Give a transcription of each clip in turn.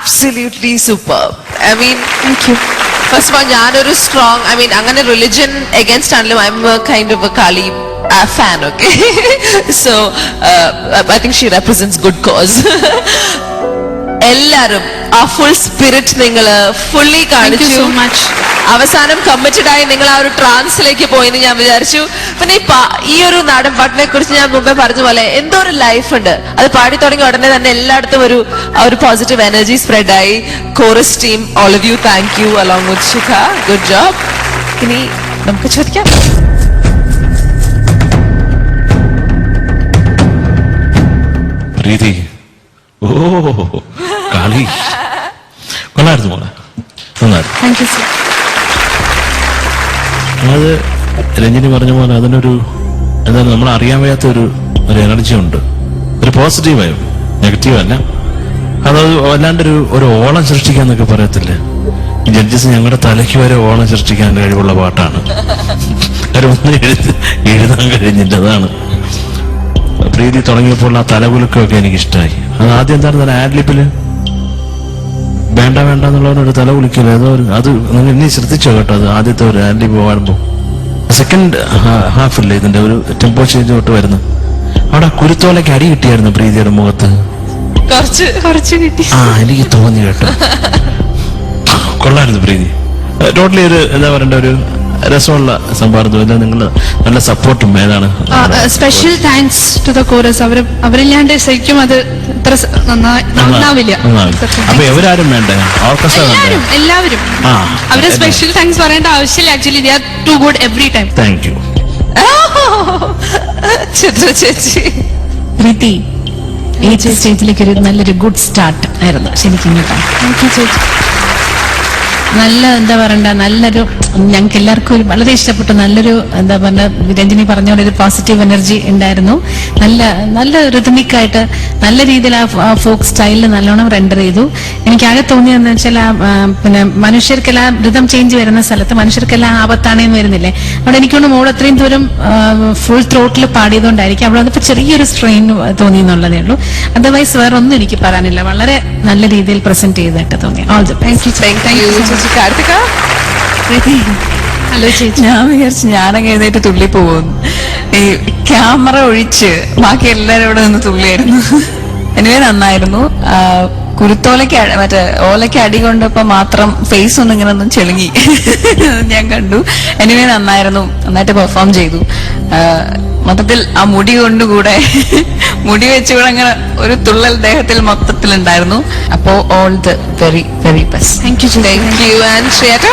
absolutely superb. I mean, Thank you. first of all, ഞാനൊരു strong, I mean, അങ്ങനെ religion against ആണെങ്കിലും I'm a kind of a Kali fan, okay? So, I think she represents good cause. എല്ലാരും ആ full spirit നിങ്ങൾ fully കാണിച്ചു. so much. അവസാനം committed ആയി നിങ്ങൾ ആ ഒരു ട്രാൻസിലേക്ക് പോയിന്ന് ഞാൻ വിചാരിച്ചു. പിന്നെ ഈ ഒരു നാടൻ പാട്ടിനെ കുറിച്ച് ഞാൻ മുമ്പേ പറഞ്ഞ പോലെ എന്തോ ഒരു ലൈഫ് ഉണ്ട്. അത് പാടി തുടങ്ങി ഉടനെ തന്നെ എല്ലായിടത്തും ഒരു പോസിറ്റീവ് എനർജി സ്പ്രെഡ് ആയി. Chorus team, all of you, thank you along with Shikha, good job. ഇനി നമുക്ക് ചോദിക്കാം. പ്രീതി, ഓ കളി കൊള്ളായിരുന്നു മോളെ, നന്നായിരുന്നു. Thank you, sir. അത് രഞ്ജിനി പറഞ്ഞ പോലെ അതിനൊരു എന്താണ് നമ്മൾ അറിയാൻ വയ്യാത്ത ഒരു എനർജി ഉണ്ട്, ഒരു പോസിറ്റീവ് വൈബ്, നെഗറ്റീവ് അല്ല. അതത് വല്ലാണ്ടൊരു ഓളം സൃഷ്ടിക്കാന്നൊക്കെ പറയത്തില്ലേ, ഈ ജഡ്ജസ് ഞങ്ങളുടെ തലയ്ക്ക് വരെ ഓളം സൃഷ്ടിക്കാൻ കഴിവുള്ള പാട്ടാണ്. ഒന്നും എഴുതാൻ കഴിഞ്ഞില്ല, അതാണ്. പ്രീതി തുടങ്ങിയപ്പോൾ ആ തലകുലുക്കമൊക്കെ എനിക്ക് ഇഷ്ടമായി. അത് ആദ്യം എന്താണ് ആഡ്ലിപ്പില് വേണ്ട വേണ്ട എന്നുള്ളവരൊരു തല കുലിക്കില്ല, അത് നിങ്ങൾ ഇനി ശ്രദ്ധിച്ചോ കേട്ടോ. അത് ആദ്യത്തെ ഒരു ആഡ്ലിപ്പ് പാടുമ്പോൾ സെക്കൻഡ് ഹാഫില്ലേ ഇതിന്റെ ഒരു ടെമ്പോ ചേഞ്ച് തൊട്ട് വരുന്നു. അവിടെ കുരുത്തോലയ്ക്ക് അടി കിട്ടിയായിരുന്നു പ്രീതിയുടെ മുഖത്ത്, കുറച്ച് കിട്ടി. എനിക്ക് തോന്നി കേട്ടോ. കൊള്ളായിരുന്നു പ്രീതി. ടോട്ടലി ഒരു എന്താ പറയണ്ട, ഒരു രസമുള്ള സംഭാവന. നിങ്ങൾ നല്ല സപ്പോർട്ടും ഏതാണ്. Special thanks to the chorus. അവരില്ലാണ്ട് ശരിക്കും അത് ഇത്ര നന്നാവില്ല. അപ്പൊ എവരാരും വേണ്ടേ, ഓർക്കസ്ട്ര എല്ലാവരും അവരെ സ്പെഷ്യൽ താങ്ക്സ് പറയേണ്ട ആവശ്യമില്ല. Actually they are too good every time. Thank you. Chithra ചേച്ചി, പ്രീതി ഈ സ്റ്റേജിലേക്ക് ഒരു നല്ലൊരു ഗുഡ് സ്റ്റാർട്ട് ആയിരുന്നു ശരിക്കും കേട്ടോ. താങ്ക് യു ചേച്ചി. നല്ല എന്താ പറയണ്ട, നല്ലൊരു ഞങ്ങൾക്ക് എല്ലാവർക്കും ഒരു വളരെ ഇഷ്ടപ്പെട്ടു. നല്ലൊരു എന്താ പറഞ്ഞ രഞ്ജിനി പറഞ്ഞ പോലെ ഒരു പോസിറ്റീവ് എനർജി ഉണ്ടായിരുന്നു. നല്ല റിതമിക്കായിട്ട് നല്ല രീതിയിൽ ആ ഫോക്ക് സ്റ്റൈലിൽ നല്ലോണം റെൻഡർ ചെയ്തു. എനിക്കാകെ തോന്നിയതെന്ന് വെച്ചാൽ പിന്നെ മനുഷ്യർക്കെല്ലാം റിതം ചേഞ്ച് വരുന്ന സ്ഥലത്ത് മനുഷ്യർക്കെല്ലാം ആപത്താണേന്ന് വരുന്നില്ലേ, അവിടെ എനിക്കൊന്ന് മോൾ അത്രയും ദൂരം ഫുൾ ത്രോട്ടിൽ പാടിയതുകൊണ്ടായിരിക്കും അവിടെ വന്നപ്പോൾ ചെറിയൊരു സ്ട്രെയിൻ തോന്നി എന്നുള്ളതേ ഉള്ളൂ. അതർവൈസ് വേറെ ഒന്നും എനിക്ക് പറയാനില്ല. വളരെ നല്ല രീതിയിൽ പ്രസന്റ് ചെയ്തിട്ട് തോന്നി. All the best. Thank U ചേച്ചി. കാർത്തിക, ഹലോ ചേച്ചി. ഞാൻ വിചാരിച്ചു ഞാനങ്ങ് എഴുന്നേറ്റ് തുള്ളി പോകുന്നു. ഈ ക്യാമറ ഒഴിച്ച് ബാക്കി എല്ലാവരും ഇവിടെ നിന്ന് തുള്ളിയായിരുന്നു. എനിവേ നന്നായിരുന്നു. കുരുത്തോലയ്ക്ക് മറ്റേ ഓലയ്ക്ക് അടി കൊണ്ടപ്പോ മാത്രം ഫേസ് ഒന്നും ഇങ്ങനെ ഒന്നും ചെളുങ്ങി ഞാൻ കണ്ടു. എനിവേ നന്നായിരുന്നു, നന്നായിട്ട് പെർഫോം ചെയ്തു. മൊത്തത്തിൽ ആ മുടി കൊണ്ടുകൂടെ മുടി വെച്ചുകൂടെ അങ്ങനെ ഒരു തുള്ളൽ ദേഹത്തിൽ മൊത്തത്തിലുണ്ടായിരുന്നു. അപ്പോ all the very very best. Thank you. Thank you. And Shweta,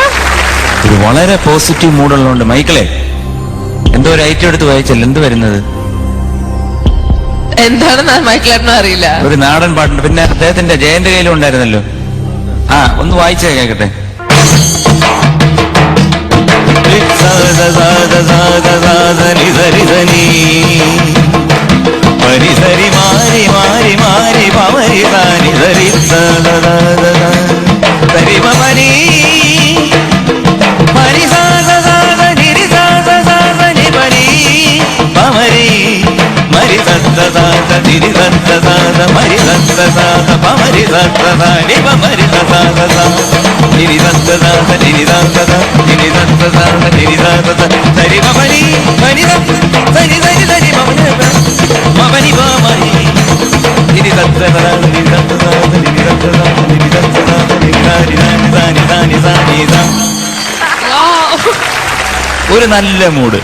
ഒരു വളരെ പോസിറ്റീവ് മൂഡുള്ളതുകൊണ്ട് മൈക്കിളെ എന്തോ ഒരു ഐറ്റം എടുത്ത് വായിച്ചല്ലോ, എന്ത് വരുന്നത് എന്താണെന്ന് മൈക്കിളേട്ടനും അറിയില്ല. ഒരു നാടൻ പാട്ടുണ്ട്. പിന്നെ അദ്ദേഹത്തിന്റെ ജയന്റെ കയ്യിലും ഉണ്ടായിരുന്നല്ലോ. ഒന്ന് വായിച്ചേ കേക്കട്ടെ. പരിസരി മാറി മാറി മാറി പമരി താനി സരി സരിമ മരി മരി നിരി സനി പരി പമരി മരി സത്ത നിരി സത്ത മരി സത്ത പമരി സത്ത നിപ മരി സത്ത നിരി സത്ത നിരി സത്ത നിരി സത്ത നിരി സത്ത സരി മരി മരി സരി സരി സരി മമനി പമരി നിരി സത്ത നിരി സത്ത നിരി സത്ത നിരി സത്ത നിരി സാനി ഒരു നല്ല മൂഡ്.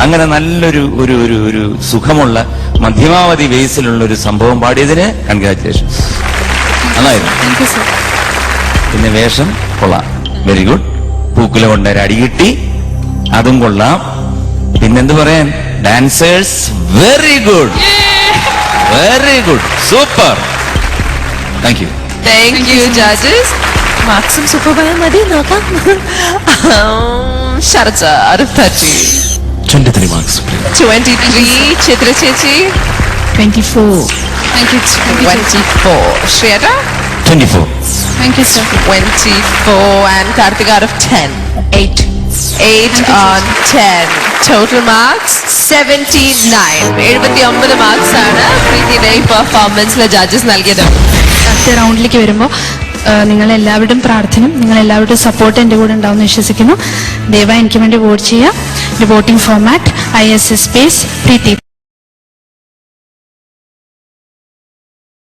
അങ്ങനെ നല്ലൊരു ഒരു ഒരു ഒരു സുഖമുള്ള മധ്യമാവധി ബേസിലുള്ള ഒരു സംഭവം പാടിയതിന് കൺഗ്രാറ്റുലേഷൻസ്. നന്നായിരുന്നു. പിന്നെ വേഷം കൊള്ളാം, വെരി ഗുഡ്. പൂക്കുല കൊണ്ട് അടി കിട്ടി, അതും കൊള്ളാം. പിന്നെന്ത് പറയാൻ, dancers very good, very good, super. Thank you. Thank you judges. മാർക്സും സൂപ്പർ പറയാൻ മതി, നോക്കാം. Sarath out of 30. 23 marks. 23. Chitra ചേച്ചി 24. Thank you. 24. Shweta 24. Thank you sir. 24. And Karthika out of 10. 8 on 10. Total marks 79. 79 marks ആണ് പ്രീതിയുടെ ഈ പെർഫോമൻസിലെ ജഡ്ജസ് നൽകിയത്. അടുത്ത റൗണ്ടിലേക്ക് വരുമ്പോൾ നിങ്ങളെല്ലാവരുടെയും പ്രാർത്ഥനയും നിങ്ങളെല്ലാവരുടെയും സപ്പോർട്ട് എൻ്റെ കൂടെ ഉണ്ടാവുമെന്ന് വിശ്വസിക്കുന്നു. ദയവായി എനിക്ക് വേണ്ടി വോട്ട് ചെയ്യുക. വോട്ടിംഗ് ഫോർമാറ്റ് ISS സ്പേസ് പ്രീതി.